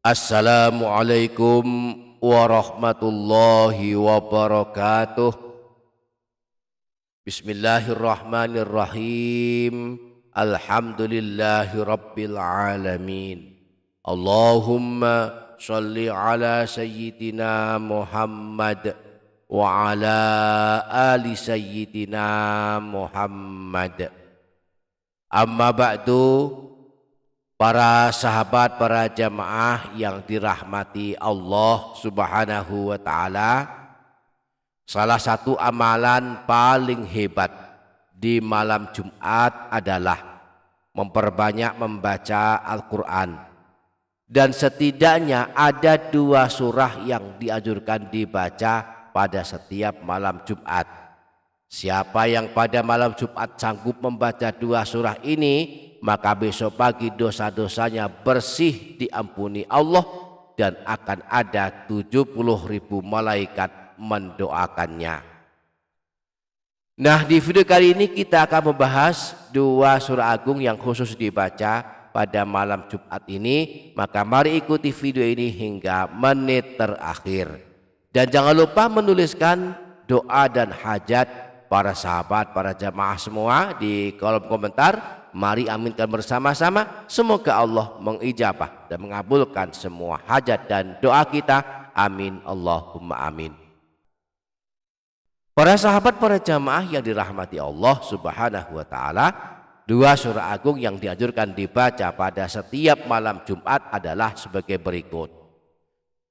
Assalamualaikum warahmatullahi wabarakatuh. Bismillahirrahmanirrahim. Alhamdulillahi rabbil alamin. Allahumma shalli ala sayyidina Muhammad wa ala ali sayyidina Muhammad. Amma ba'du. Para sahabat, para jamaah yang dirahmati Allah Subhanahu wa ta'ala, salah satu amalan paling hebat di malam Jumat adalah memperbanyak membaca Al-Quran. Dan setidaknya ada 2 surah yang dianjurkan dibaca pada setiap malam Jumat. Siapa yang pada malam Jumat sanggup membaca 2 surah ini, maka besok pagi dosa-dosanya bersih diampuni Allah dan akan ada 70.000 malaikat mendoakannya. Nah, di video kali ini kita akan membahas 2 surah agung yang khusus dibaca pada malam Jumat ini. Maka mari ikuti video ini hingga menit terakhir. Dan jangan lupa menuliskan doa dan hajat para sahabat, para jamaah semua di kolom komentar. Mari aminkan bersama-sama, semoga Allah mengijabah dan mengabulkan semua hajat dan doa kita. Amin Allahumma amin. Para sahabat, para jamaah yang dirahmati Allah Subhanahu wa ta'ala, 2 surah agung yang dianjurkan dibaca pada setiap malam Jumat adalah sebagai berikut.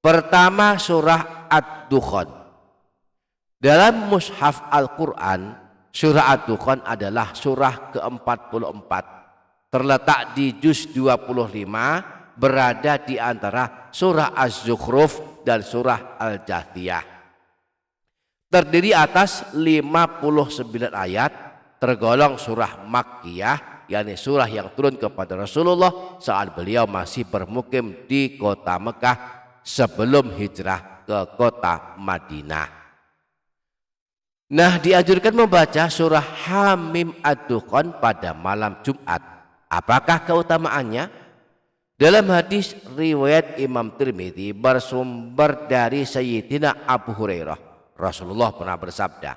Pertama, surah Ad-Dukhan. Dalam mushaf Al-Quran, surah Ad-Dukhan adalah surah ke-44, terletak di juz 25, berada di antara surah Az-Zukhruf dan surah Al-Jathiyah. Terdiri atas 59 ayat, tergolong surah Makkiyah, yakni surah yang turun kepada Rasulullah saat beliau masih bermukim di kota Mekah sebelum hijrah ke kota Madinah. Nah, dianjurkan membaca surah Hamim Ad-Dukhan pada malam Jumat. Apakah keutamaannya? Dalam hadis riwayat Imam Tirmidzi bersumber dari Sayyidina Abu Hurairah, Rasulullah pernah bersabda,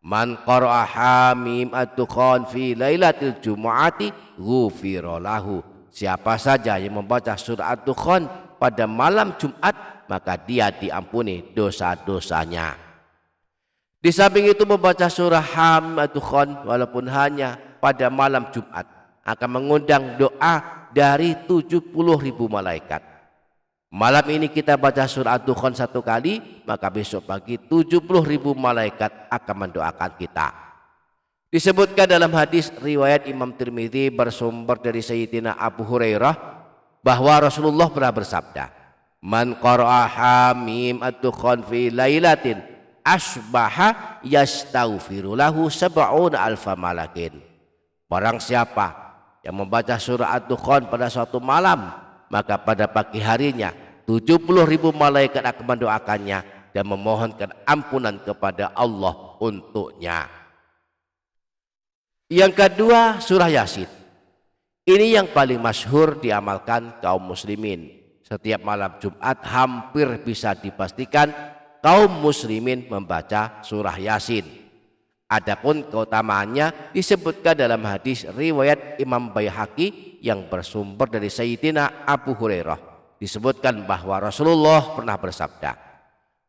"Man qara'a Hamim Ad-Dukhan fi lailatil jumu'ati ghufira lahu." Siapa saja yang membaca surah Ad-Dukhan pada malam Jumat, maka dia diampuni dosa-dosanya. Di samping itu, membaca surah Hamim Ad-Dukhan walaupun hanya pada malam Jumat akan mengundang doa dari 70.000 malaikat. Malam ini kita baca surah Ad-Dukhan 1 kali, maka besok pagi 70.000 malaikat akan mendoakan kita. Disebutkan dalam hadis riwayat Imam Tirmidzi bersumber dari Sayyidina Abu Hurairah bahwa Rasulullah pernah bersabda, "Man qara'a Hamim Ad-Dukhan fi lailatin asbaha yastaghfiru lahu sab'una alfa malakin." Barang siapa yang membaca surah Ad-Dukhan pada suatu malam, maka pada pagi harinya 70.000 malaikat akan mendoakannya dan memohonkan ampunan kepada Allah untuknya. Yang kedua, surah Yasin. Ini yang paling masyhur diamalkan kaum muslimin. Setiap malam Jumat hampir bisa dipastikan kaum muslimin membaca surah Yasin. Adapun keutamaannya disebutkan dalam hadis riwayat Imam Baihaqi yang bersumber dari Sayyidina Abu Hurairah. Disebutkan bahwa Rasulullah pernah bersabda,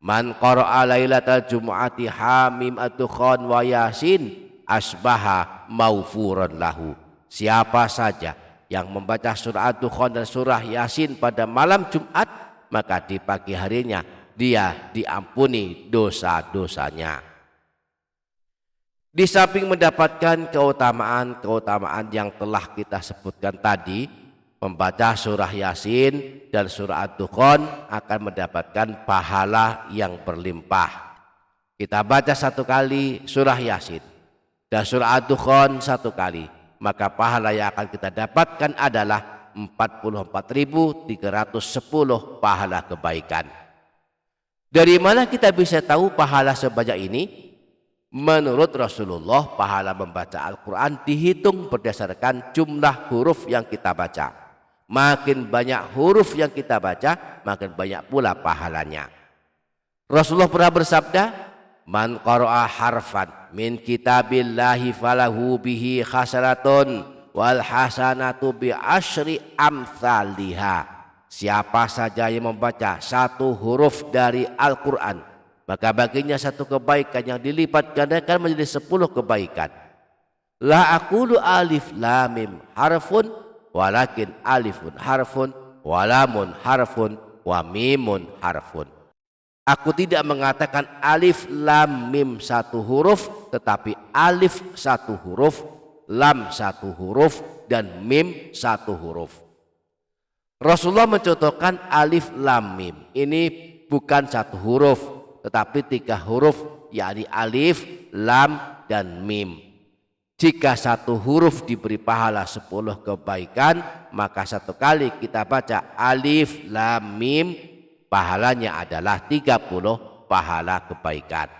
"Man qara'a lailatal jumu'ati Hamim Ad-Dukhan wa Yasin asbaha maufuran lahu." Siapa saja yang membaca surah Ad-Dukhan dan surah Yasin pada malam Jumat, maka di pagi harinya dia diampuni dosa-dosanya. Di samping mendapatkan keutamaan yang telah kita sebutkan tadi, membaca surah Yasin dan surah Ad-Dukhan akan mendapatkan pahala yang berlimpah. Kita baca 1 kali surah Yasin dan surah Ad-Dukhan 1 kali, maka pahala yang akan kita dapatkan adalah 44.310 pahala kebaikan. Dari mana kita bisa tahu pahala sebanyak ini? Menurut Rasulullah, pahala membaca Al-Quran dihitung berdasarkan jumlah huruf yang kita baca. Makin banyak huruf yang kita baca, makin banyak pula pahalanya. Rasulullah pernah bersabda, man qara'a harfan min kitabillahi falahu bihi hasanatun wal hasanatu bi asyri amsalihha. Siapa saja yang membaca satu huruf dari Al-Quran, maka baginya satu kebaikan yang dilipat gandakan menjadi 10 kebaikan. La aqulu alif lam mim harfun walakin alifun harfun walamun harfun wa mimun harfun. Aku tidak mengatakan alif lam mim satu huruf, tetapi alif satu huruf, lam satu huruf, dan mim satu huruf. Rasulullah mencontohkan alif lam mim. Ini bukan satu huruf, tetapi 3 huruf, yakni alif, lam, dan mim. Jika satu huruf diberi pahala 10 kebaikan, maka satu kali kita baca alif lam mim, pahalanya adalah 30 pahala kebaikan.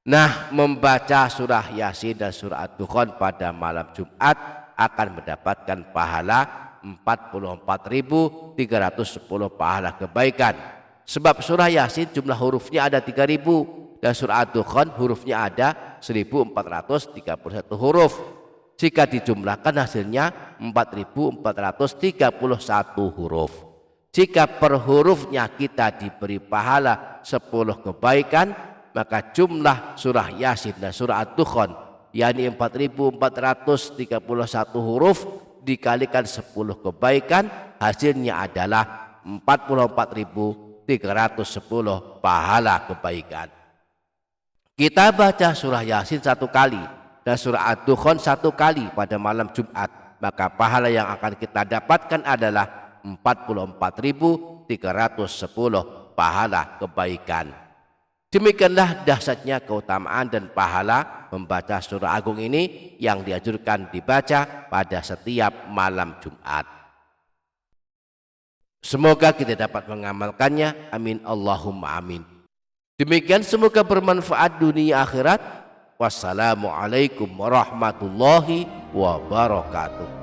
Nah, membaca surah Yasin dan surah Ad-Dukhan pada malam Jumat akan mendapatkan pahala 44.310 pahala kebaikan. Sebab surah Yasin jumlah hurufnya ada 3.000 dan surah Ad-Dukhan hurufnya ada 1.431 huruf. Jika dijumlahkan hasilnya 4.431 huruf. Jika per hurufnya kita diberi pahala 10 kebaikan, maka jumlah surah Yasin dan surah Ad-Dukhan yakni 4.431 huruf dikalikan 10 kebaikan, hasilnya adalah 44.310 pahala kebaikan. Kita baca surah Yasin 1 kali dan surah Ad-Dukhan 1 kali pada malam Jumat, maka pahala yang akan kita dapatkan adalah 44.310 pahala kebaikan. Demikianlah dahsyatnya keutamaan dan pahala membaca surah agung ini yang dianjurkan dibaca pada setiap malam Jumat. Semoga kita dapat mengamalkannya. Amin Allahumma amin. Demikian, semoga bermanfaat dunia akhirat. Wassalamualaikum warahmatullahi wabarakatuh.